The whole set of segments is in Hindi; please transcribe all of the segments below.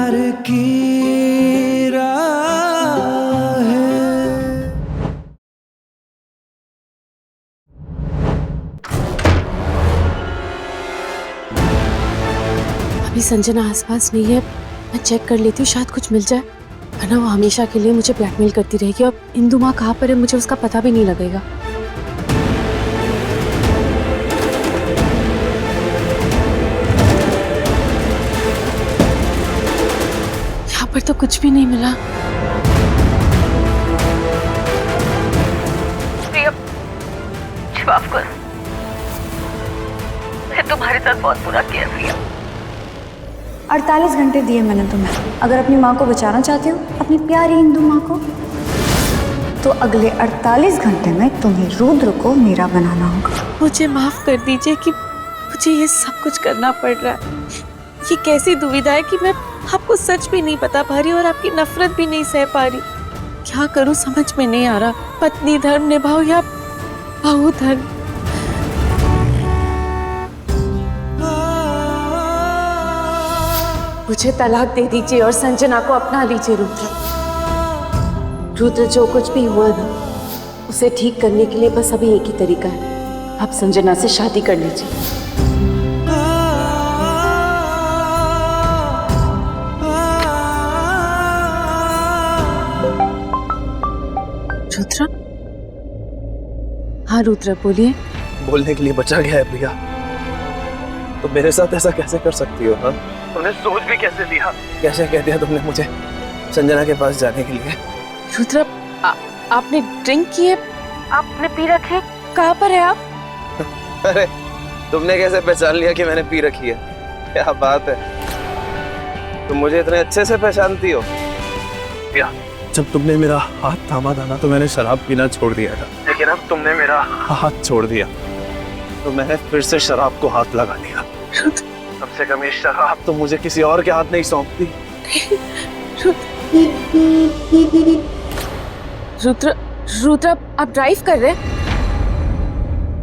प्यार की राह है। अभी संजना आसपास नहीं है, मैं चेक कर लेती हूँ, शायद कुछ मिल जाए, वरना वो हमेशा के लिए मुझे ब्लैकमेल करती रहेगी और इंदु माँ कहाँ पर है मुझे उसका पता भी नहीं लगेगा। यहाँ पर तो कुछ भी नहीं मिला। माफ कर, मैं तुम्हारे साथ बहुत बुरा किया प्रिया। 48 घंटे दिए मैंने तुम्हें। अगर अपनी माँ को बचाना चाहती हो, अपनी प्यारी इंदु माँ को, तो अगले 48 घंटे में तुम्हें रुद्र को मेरा बनाना होगा। मुझे माफ कर दीजिए कि मुझे ये सब कुछ करना पड़ रहा है। ये कैसी दुविधा है कि मैं आपको सच भी नहीं बता पा रही और आपकी नफरत भी नहीं सह पा रही। क्या करूं समझ में नहीं आ रहा। पत्नी धर्म निभाओ या बहू धर्म। मुझे तलाक दे दीजिए और संजना को अपना लीजिए। रुद्र जो कुछ भी हुआ ना, उसे ठीक करने के लिए बस अभी एक ही तरीका है, आप संजना से शादी कर लीजिए। रुद्र? हाँ रुद्र बोलिए। बोलने के लिए बचा गया है प्रिया। तो मेरे साथ ऐसा कैसे कर सकती हो? हाँ, तुमने सोच भी कैसे लिया? कैसे कह दिया तुमने मुझे संजना के पास जाने के लिए? रुद्र आपने ड्रिंक की है? आपने पी रखी? कहाँ पर है आप? अरे तुमने कैसे पहचान लिया कि मैंने पी रखी है? क्या बात है, तुम मुझे इतने अच्छे से पहचानती हो? प्रिया, जब तुमने मेरा हाथ थामा था ना, तो मैंने शराब पीना छोड़ दिया था, लेकिन अब तुमने मेरा हाथ छोड़ दिया तो मैंने फिर से शराब को हाथ लगा लिया। कम से कम ये शराब तो मुझे किसी और के हाथ नहीं सौंपती। रुद्र आप ड्राइव कर रहे हैं?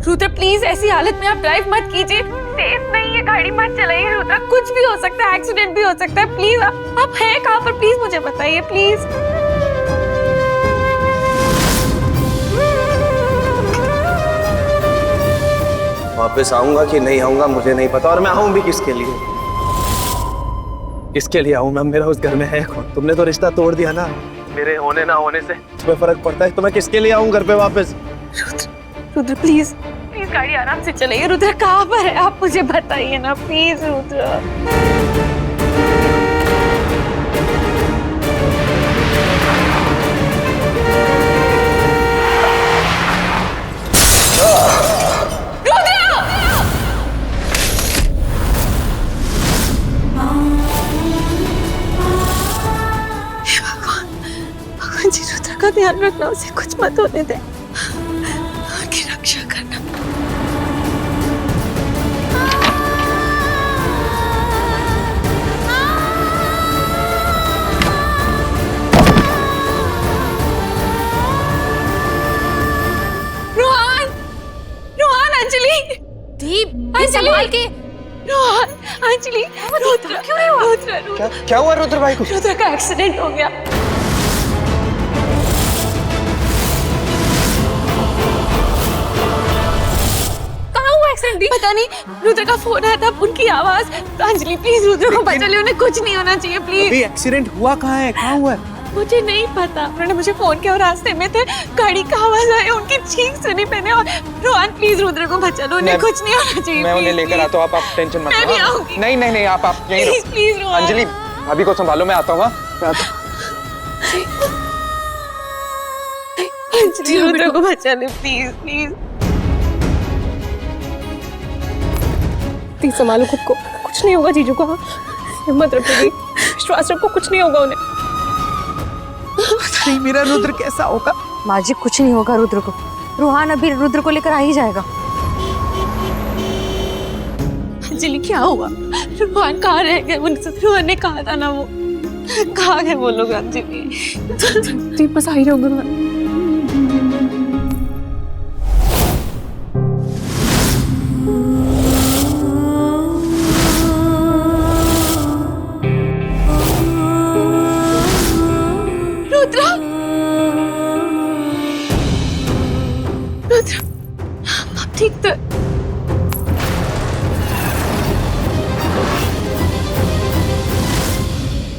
रुद्र प्लीज ऐसी हालत में आप ड्राइव मत कीजिए। सेफ नहीं है, गाड़ी मत चलाइए रुद्र। कुछ भी हो सकता है, एक्सीडेंट भी हो सकता है। प्लीज आप हैं कहाँ पर? प्लीज मुझे बताइए प्लीज। वापस आऊंगा कि नहीं आऊंगा मुझे नहीं पता, और मैं आऊं भी किसके लिए? किसके लिए आऊं मैं? मेरा उस घर में है कौन? तुमने तो रिश्ता तोड़ दिया ना। मेरे होने ना होने से तुम्हें फर्क पड़ता है? तो मैं किसके लिए आऊं घर पे वापस? रुद्र प्लीज गाड़ी आराम से चलाइए। रुद्र कहाँ पर है आप मुझे बताइए ना प्लीज। रुद्र रुद्र का ध्यान रखना, उसे कुछ मत होने दे, उनकी रक्षा करना। रोहन, रोहन, अंजलि, दीप, संभाल के। रोहन, अंजलि, रुद्र क्यों हुआ? रुद्र क्या हुआ रुद्र भाई को? रुद्र का एक्सीडेंट हो गया। पता नहीं, रुद्र का फोन आया था, उनकी आवाज। अंजलि प्लीज रुद्र को बचा ले, उन्हें कुछ नहीं होना चाहिए प्लीज। अभी एक्सीडेंट हुआ कहाँ है? कहाँ हुआ है? मुझे नहीं पता, उन्होंने मुझे फोन किया और रास्ते में थे, गाड़ी का आवाज आई, उनकी चीख सुनी मैंने। और रोहन प्लीज रुद्र को बचा लो, उन्हें कुछ नहीं होना चाहिए। मैं उन्हें लेकर आता हूँ, आप टेंशन मत मैं भी लो। आऊंगी। नहीं नहीं नहीं, आप यहीं रहो। प्लीज रोहन। अंजलि भाभी को संभालो, मैं आता हूँ। अंजलि रुद्र को बचा ले प्लीज प्लीज। संभालो खुद को, कुछ नहीं होगा जीजू को। हाँ हिम्मत रखोगी, विश्वास रखो, कुछ नहीं होगा उन्हें। नहीं मेरा रुद्र कैसा होगा? माँ जी कुछ नहीं होगा रुद्र को। रूहान अभी रुद्र को लेकर आ ही जाएगा। अंजलि क्या हुआ? रूहान कहाँ रह गए? उनसे रूहान ने कहा था ना, वो कहाँ गए वो लोग? अंजलि बस आ ही रहोगे रूहान।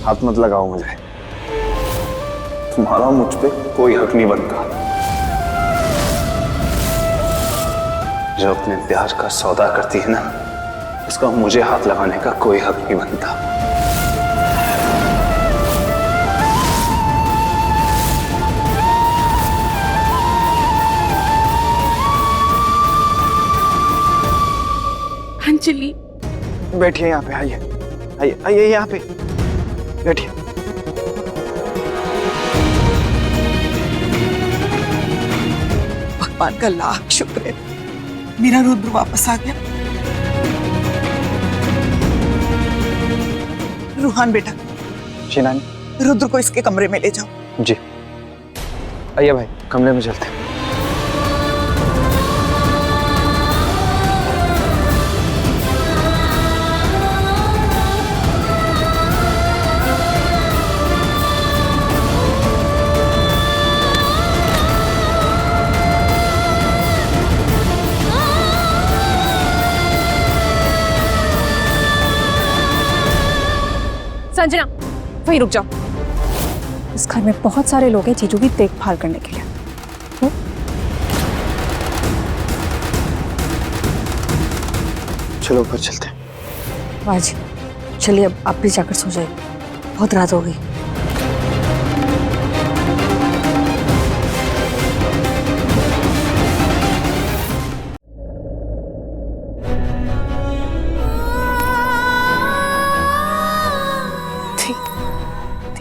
हाथ मत लगाओ मुझे। तुम्हारा मुझ पे कोई हक नहीं बनता। जो अपने प्यार का सौदा करती है ना, उसका मुझे हाथ लगाने का कोई हक नहीं बनता। अंजलि, बैठिए यहाँ पे, आइए आइए आइए यहाँ पे बैठिए। भगवान का लाख शुक्र है, मेरा रुद्र वापस आ गया। रूहान बेटा, जी नानी। रुद्र को इसके कमरे में ले जाओ। जी आइए भाई, कमरे में चलते हैं। संजना, वहीं रुक जाओ। इस घर में बहुत सारे लोग हैं जीजू की देखभाल करने के लिए। चलो ऊपर चलते हैं। वाह जी, चलिए अब आप भी जाकर सो जाइए, बहुत रात हो गई।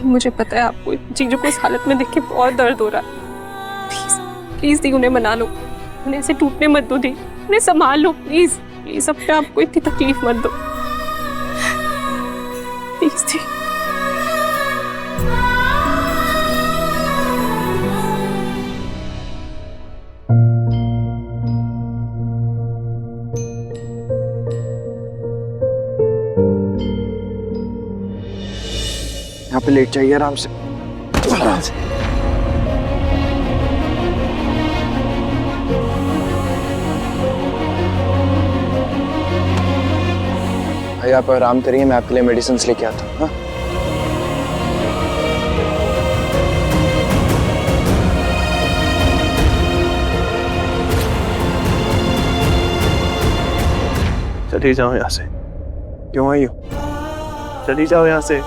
मुझे पता है आपको जीजू को इस हालत में देख के बहुत दर्द हो रहा है। प्लीज प्लीज दी, उन्हें मना लो, उन्हें ऐसे टूटने मत दो दी, उन्हें संभाल लो प्लीज प्लीज। अपने आप को इतनी तकलीफ मत दो प्लीज दी। यहाँ पे लेट जाइए आराम से, आराम से। भाई आप आराम करिए, मैं आपके लिए मेडिसिन लेके आता हूँ। हाँ? चली जाओ यहाँ से। क्यों आई हो? चली जाओ यहाँ से।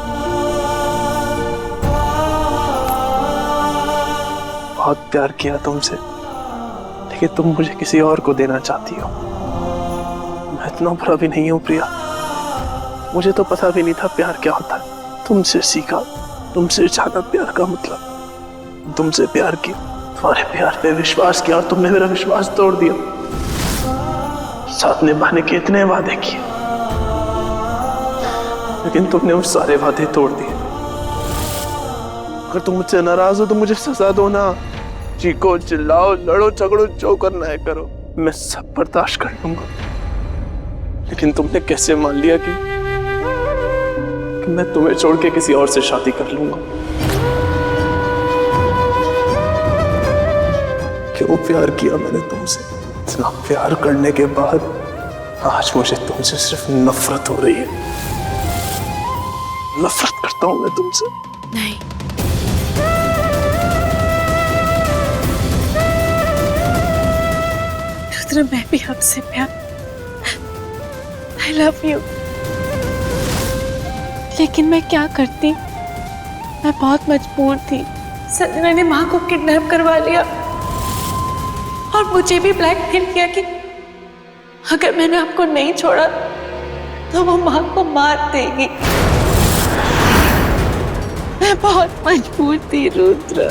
बहुत प्यार किया तुमसे, लेकिन तुम मुझे किसी और को देना चाहती हो। मैं इतना बुरा भी नहीं हूँ प्रिया, मुझे तो पता भी नहीं था प्यार क्या होता है। तुमसे सीखा, तुमसे जाना प्यार का मतलब। तुमसे प्यार किया, तुम्हारे प्यार पे विश्वास किया और तुमने मेरा विश्वास तोड़ दिया। साथ निभाने के इतने वादे किए, लेकिन तुमने वो सारे वादे तोड़ दिए। अगर तुम मुझसे नाराज हो तो मुझे सजा दो ना। चीखो, चिल्लाओ, लड़ो, झगड़ो, जो करना है करो, मैं सब बर्दाश्त कर लूंगा। लेकिन तुमने कैसे मान लिया कि मैं तुम्हें छोड़ के किसी और से शादी कर लूंगा? क्यों प्यार किया मैंने तुमसे? इतना प्यार करने के बाद आज मुझे तुमसे सिर्फ नफरत हो रही है। नफरत करता हूं मैं तुमसे। नहीं, रुद्र, मैं भी आपसे प्यार, I love you, लेकिन मैं क्या करती? मैं बहुत मजबूर थी। संजना ने माँ को किडनैप करवा लिया और मुझे भी ब्लैकमेल किया कि अगर मैंने आपको नहीं छोड़ा तो वो माँ को मार देगी। मैं बहुत मजबूर थी रुद्र।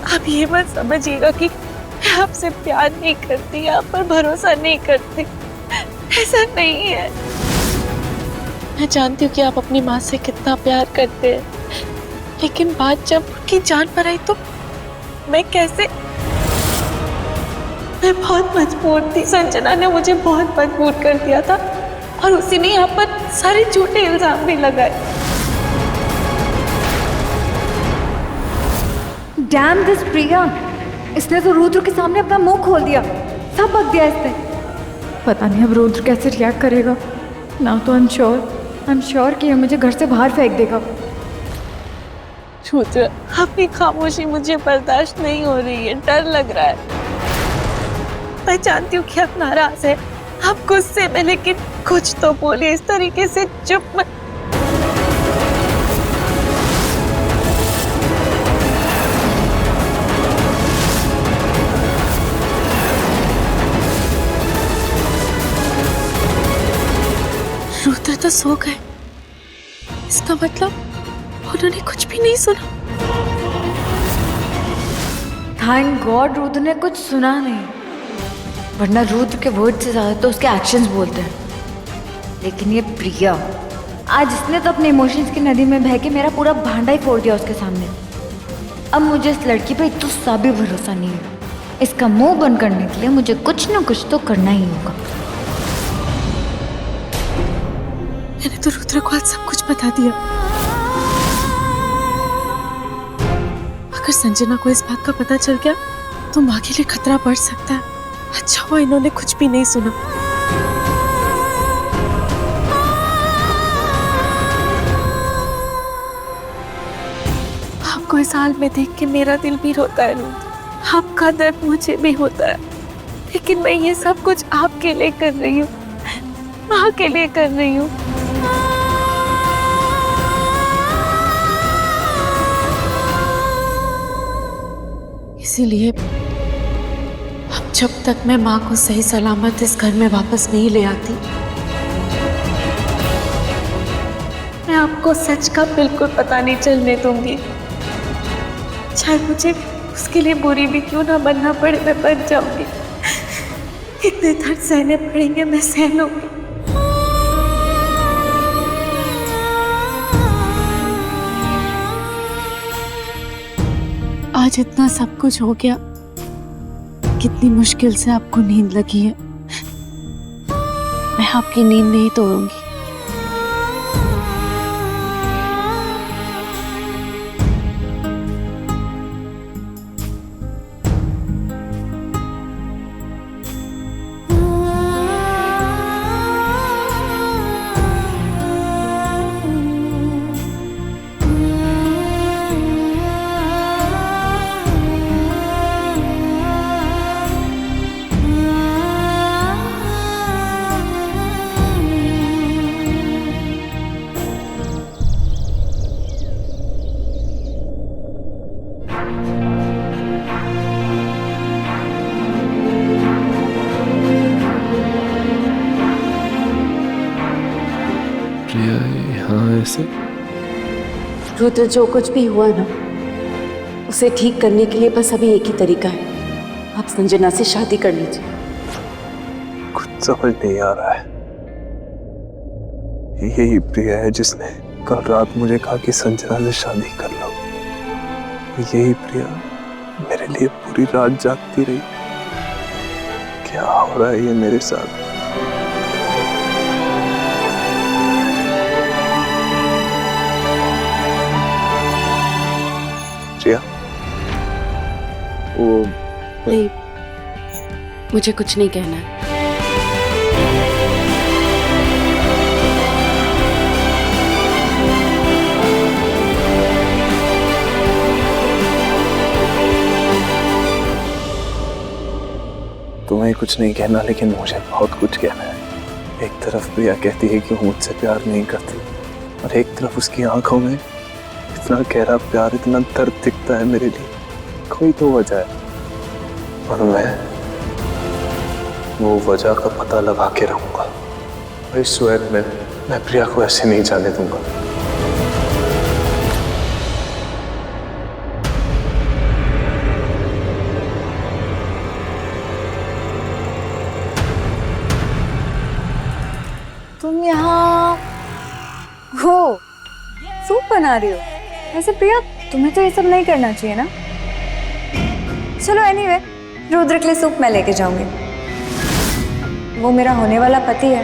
अब ये मत समझिएगा कि मैं आपसे प्यार नहीं करती, आप पर भरोसा नहीं करती। ऐसा नहीं है। मैं जानती हूँ कि आप अपनी माँ से कितना प्यार करते हैं, लेकिन बात जब उनकी जान पर आई तो मैं कैसे? मैं बहुत मजबूर थी। संजना ने मुझे बहुत मजबूर कर दिया था और उसी ने यहाँ पर सारे झूठे इल्जाम भी लगाए। डैम दिस प्रिया, इसने तो रुद्र के सामने अपना मुंह खोल दिया, सब बक दिया इसने। पता नहीं अब रुद्र कैसे रिएक्ट करेगा। ना तो अनश्योर कि ये मुझे घर से बाहर फेंक देगा। रुद्र, अपनी खामोशी मुझे बर्दाश्त नहीं हो रही है, डर लग रहा है। मैं जानती हूँ कि आप नाराज है, आप गुस्से में, लेकिन कुछ तो बोलिए, इस तरीके से चुप मत। रुद्र तो सो गए, इसका मतलब उन्होंने कुछ भी नहीं सुना। थैंक गॉड रुद्र ने कुछ सुना नहीं, वरना रुद्र के वर्ड से ज्यादा तो उसके एक्शंस बोलते हैं। लेकिन ये प्रिया, आज इसने तो अपने इमोशंस की नदी में बह के मेरा पूरा भांडा ही फोड़ दिया उसके सामने। अब मुझे इस लड़की पे इतना सा भी भरोसा नहीं है। इसका मुंह बंद करने के लिए मुझे कुछ ना कुछ तो करना ही होगा। मैंने तो रुद्र को आज सब कुछ बता दिया। अगर संजना को इस बात का पता चल गया तो माँ के लिए खतरा बढ़ सकता है। अच्छा हुआ इन्होंने कुछ भी नहीं सुना। आपको इस हाल में देख के मेरा दिल भी रोता है रुद्र, आपका दर्द मुझे भी होता है, लेकिन मैं ये सब कुछ आपके लिए कर रही हूँ, माँ के लिए कर रही हूँ। इसीलिए अब जब तक मैं माँ को सही सलामत इस घर में वापस नहीं ले आती, मैं आपको सच का बिल्कुल पता नहीं चलने दूंगी। चाहे मुझे उसके लिए बुरी भी क्यों ना बनना पड़े, मैं बन जाऊंगी। इतने दर्द सहने पड़ेंगे, मैं सह लूंगी। आज इतना सब कुछ हो गया, कितनी मुश्किल से आपको नींद लगी है। मैं आपकी नींद नहीं तोड़ूंगी। प्रिया यहाँ ऐसे? रुद्र, जो कुछ भी हुआ ना, उसे ठीक करने के लिए बस अभी एक ही तरीका है, आप संजना से शादी कर लीजिए। कुछ समझ नहीं आ रहा है। यही प्रिया है जिसने कल रात मुझे कहा कि संजना से शादी कर लो। यही प्रिया मेरे लिए पूरी रात जागती रही। क्या हो रहा है ये मेरे साथ? प्रिया, वो नहीं, मुझे कुछ नहीं कहना है। तुम्हें कुछ नहीं कहना, लेकिन मुझे बहुत कुछ कहना है। एक तरफ प्रिया कहती है कि वो मुझसे प्यार नहीं करती, और एक तरफ उसकी आंखों में इतना गहरा प्यार, इतना दर्द दिखता है मेरे लिए। कोई तो वजह है, और मैं वो वजह का पता लगा के रहूंगा। इस स्वैग में मैं प्रिया को ऐसे नहीं जाने दूंगा। तुम यहाँ हो सूप बना रही हो? वैसे प्रिया, तुम्हें तो ये सब नहीं करना चाहिए ना। चलो एनीवे, रुद्र के लिए सूप मैं लेके जाऊंगी। वो मेरा होने वाला पति है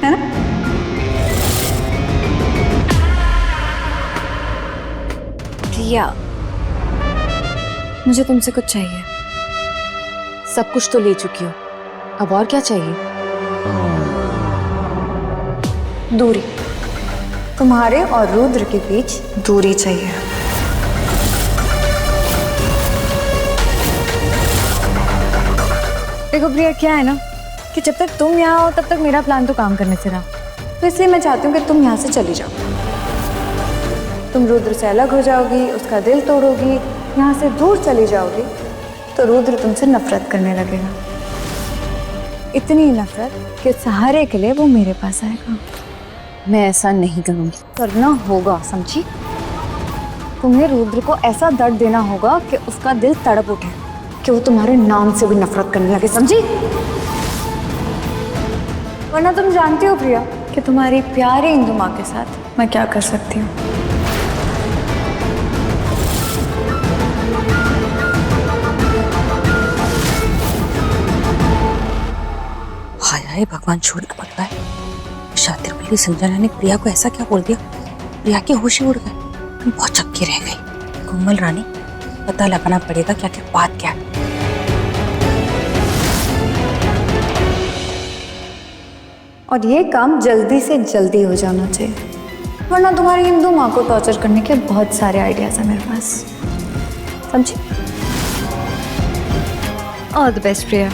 ना? प्रिया, मुझे तुमसे कुछ चाहिए। सब कुछ तो ले चुकी हो, अब और क्या चाहिए? दूरी। तुम्हारे और रुद्र के बीच दूरी चाहिए। देखो प्रिया, क्या है ना कि जब तक तुम यहाँ हो तब तक मेरा प्लान तो काम करने से रहा, तो इसलिए मैं चाहती हूँ कि तुम यहाँ से चली जाओ। तुम रुद्र से अलग हो जाओगी, उसका दिल तोड़ोगी, यहाँ से दूर चली जाओगी, तो रुद्र तुमसे नफरत करने लगेगा। इतनी नफरत कि सहारे के लिए वो मेरे पास आएगा। मैं ऐसा नहीं करूँगी। करना होगा, समझी? तुम्हें रुद्र को ऐसा दर्द देना होगा कि उसका दिल तड़प उठे, कि वो तुम्हारे नाम से भी नफरत करने लगे, समझी? वरना तुम जानती हो प्रिया कि तुम्हारी प्यारी इंदु माँ के साथ मैं क्या कर सकती हूँ। हाय हाय भगवान, छोड़ना पड़ रहा है। शातिर बिल्ली संजना ने प्रिया को ऐसा क्या बोल दिया, प्रिया के होश ही उड़ गए। मैं बहुत चक्की रह गई। कोमल रानी, पता लगाना पड़ेगा क्या क्या बात क्या है। और ये काम जल्दी से जल्दी हो जाना चाहिए, वरना तुम्हारी इंदु माँ को टॉर्चर करने के बहुत सारे आइडियाज हैं मेरे पास, समझी? ऑल द बेस्ट प्रिया।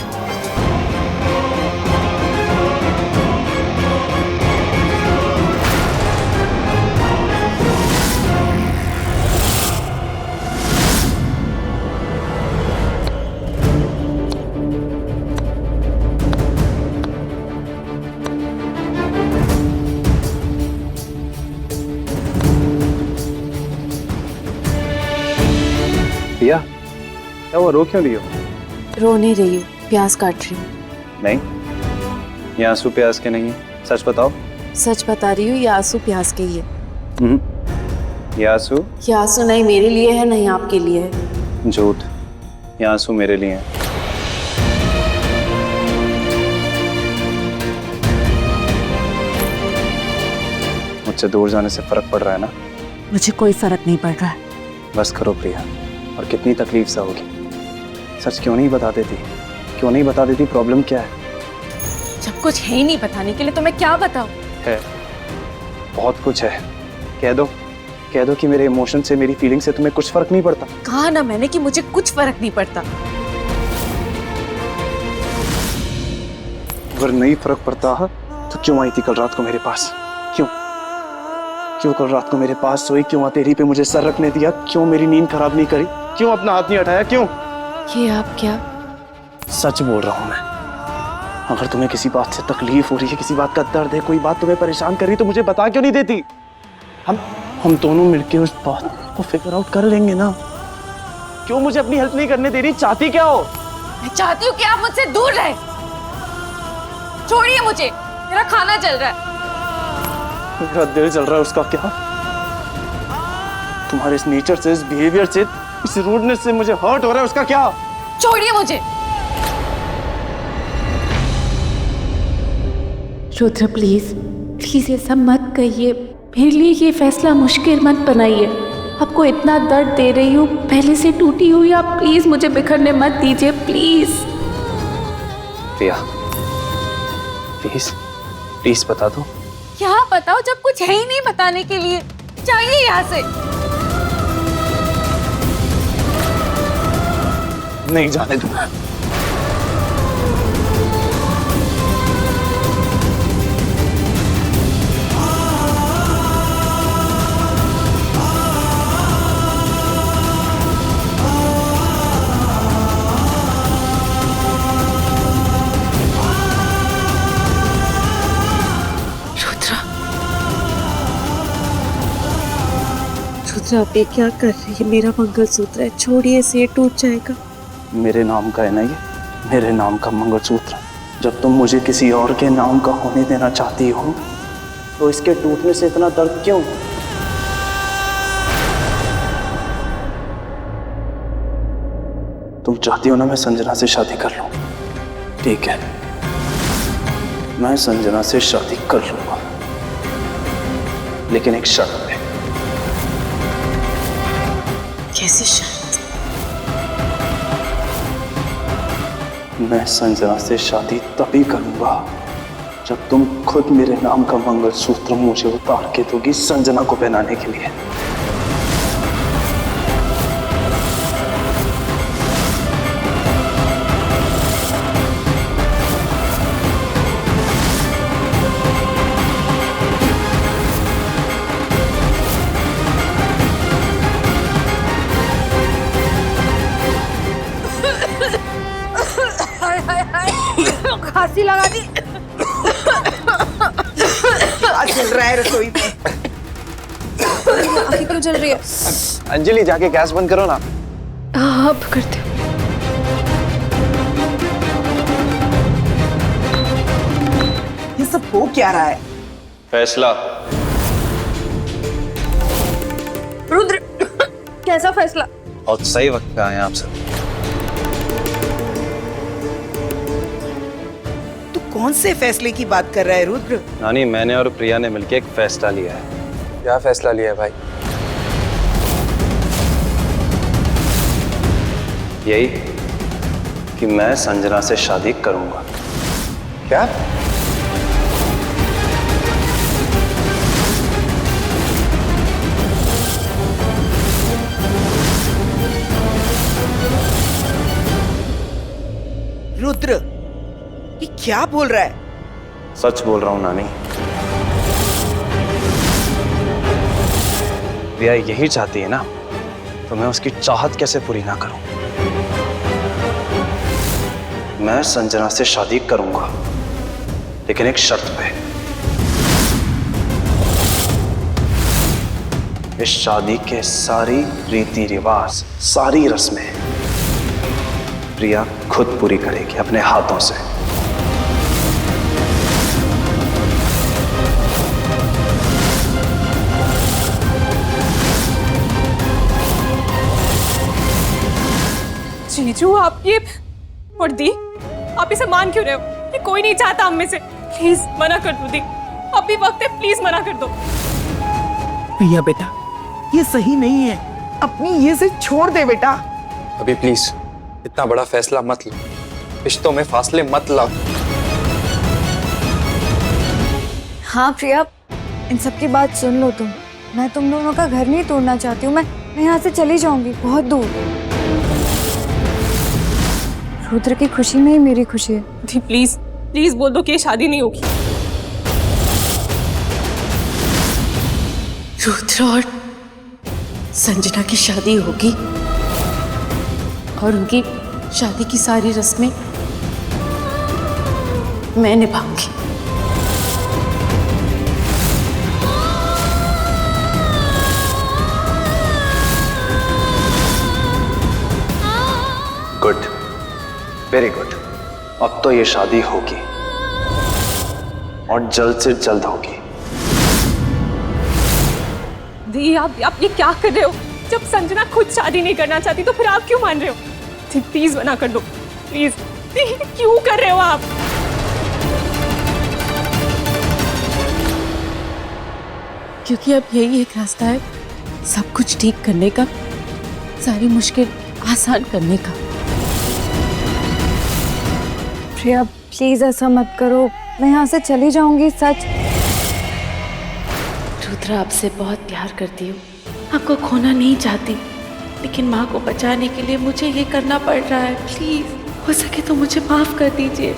प्रिया, क्या वो रो क्यों रही हो? रो नहीं रही हूँ, प्याज काट रही हूँ। नहीं, ये आंसू प्याज के नहीं है, सच बताओ। सच बता रही हूँ, ये आंसू प्याज के ही है। ये आंसू? ये आंसू नहीं मेरे लिए है, नहीं आपके लिए है। झूठ, ये आंसू मेरे लिए हैं। मुझसे दूर जाने से फर्क पड़ रहा है ना? मुझे कोई फर्क नहीं पड़ रहा है। बस करो प्रिया, और कितनी तकलीफ सा होगी। सच क्यों नहीं बता देती? क्यों नहीं बता देती? प्रॉब्लम क्या है? जब कुछ है ही नहीं बताने के लिए तो मैं क्या बताऊं? है, बहुत कुछ है। कह दो, कह दो कि मेरे इमोशन से, मेरी फीलिंग से तुम्हें कुछ फर्क नहीं पड़ता। कहा ना मैंने कि मुझे कुछ फर्क नहीं पड़ता। अगर नहीं फर्क पड़ता तो क्यों आई थी कल रात को मेरे पास? क्यों क्यों कल रात को मेरे पास सोई? क्यों हथेली पे मुझे सर रखने दिया? क्यों मेरी नींद खराब नहीं करी? क्यों अपना हाथ नहीं हटाया? क्यों? ये आप क्या? सच बोल रहा हूं मैं। अगर तुम्हें किसी बात से तकलीफ हो रही है, किसी बात का दर्द है, कोई बात तुम्हें परेशान कर रही है, तो मुझे बता क्यों नहीं देती? हम दोनों मिलके उस बात को फिगर आउट कर लेंगे ना। क्यों मुझे अपनी हेल्प नहीं करने दे रही? चाहती क्या हो? मैं चाहती हूँ कि आप मुझसे दूर रहे। छोड़िए मुझे, मेरा खाना चल रहा है। मेरा दिल चल रहा है, उसका क्या? तुम्हारे इस नेचर से, इस बिहेवियर से, इस रूडनेस से मुझे हर्ट हो रहा है, उसका क्या? छोड़िए मुझे। रुद्र प्लीज प्लीज ये सब मत कहिए, मेरे लिए ये फैसला मुश्किल मत बनाइए। आपको इतना दर्द दे रही हूँ, पहले से टूटी हुई, आप प्लीज मुझे बिखरने मत दीजिए, प्लीज। प्रिया, प्लीज प्लीज बता दो। क्या बताओ जब कुछ है ही नहीं बताने के लिए? चाहिए यहाँ से। नहीं जाने दूंगा। रुद्र, आप ये क्या कर रही है? मेरा मंगलसूत्र है, छोड़िए इसे, ये टूट जाएगा। मेरे नाम का है ना ये, मेरे नाम का मंगलसूत्र। जब तुम मुझे किसी और के नाम का होने देना चाहती हो, तो इसके टूटने से इतना दर्द क्यों? तुम चाहती हो ना मैं संजना से शादी कर लूं? ठीक है, मैं संजना से शादी कर लूंगा, लेकिन एक शर्त पे। कैसी शर्त? मैं संजना से शादी तभी करूंगा जब तुम खुद मेरे नाम का मंगलसूत्र मुझे उतार के दोगी संजना को पहनाने के लिए। खांसी लगा दी। क्या चल रहा है रसोई में? आँखें क्यों जल रही है? अंजलि जाके गैस बंद करो ना। हाँ करते हो। ये सब हो क्या रहा है? फैसला। रुद्र कैसा फैसला? बहुत सही वक्त पे आए आप सब। तू कौन से फैसले की बात कर रहा है रुद्र? नानी, मैंने और प्रिया ने मिलकर एक फैसला लिया है। क्या फैसला लिया है भाई? यही कि मैं संजना से शादी करूंगा। क्या? रुद्र ये क्या बोल रहा है? सच बोल रहा हूं नानी। प्रिया यही चाहती है ना, तो मैं उसकी चाहत कैसे पूरी ना करूं? मैं संजना से शादी करूंगा, लेकिन एक शर्त पे। इस शादी के सारी रीति रिवाज, सारी रस्में प्रिया खुद पूरी करेगी अपने हाथों से। जीजू आप ये और दी, आप इसे मान क्यों रहे हो? ये कोई नहीं चाहता हम में से। प्लीज मना कर दो दी, अभी वक्त है, प्लीज मना कर दो। प्रिया बेटा ये सही नहीं है, अपनी ये से छोड़ दे बेटा। अभी प्लीज इतना बड़ा फैसला मत लो, रिश्तों में फासले मत लाओ। हाँ प्रिया, इन सब की बात सुन लो तुम। मैं तुम दोनों का घर नहीं तोड़ना चाहती हूँ। मैं यहाँ से चली जाऊंगी बहुत दूर। रुद्र की खुशी में ही मेरी खुशी है। दी प्लीज प्लीज बोल दो कि ये शादी नहीं होगी। रुद्र और संजना की शादी होगी और उनकी शादी की सारी रस्में मैं निभाऊंगी। Good, very good. अब तो ये शादी होगी और जल्द से जल्द होगी। दी आप ये क्या कर रहे हो? जब संजना खुद शादी नहीं करना चाहती तो फिर आप क्यों मान रहे हो? दी प्लीज मना कर दो, प्लीज। दी क्यों कर रहे हो आप? क्योंकि अब यही एक रास्ता है सब कुछ ठीक करने का, सारी मुश्किल आसान करने का। प्रिया प्लीज ऐसा मत करो, मैं यहाँ से चली जाऊंगी सच। रुद्र आपसे बहुत प्यार करती हूँ, आपको खोना नहीं चाहती, लेकिन माँ को बचाने के लिए मुझे ये करना पड़ रहा है। प्लीज हो सके तो मुझे माफ कर दीजिए।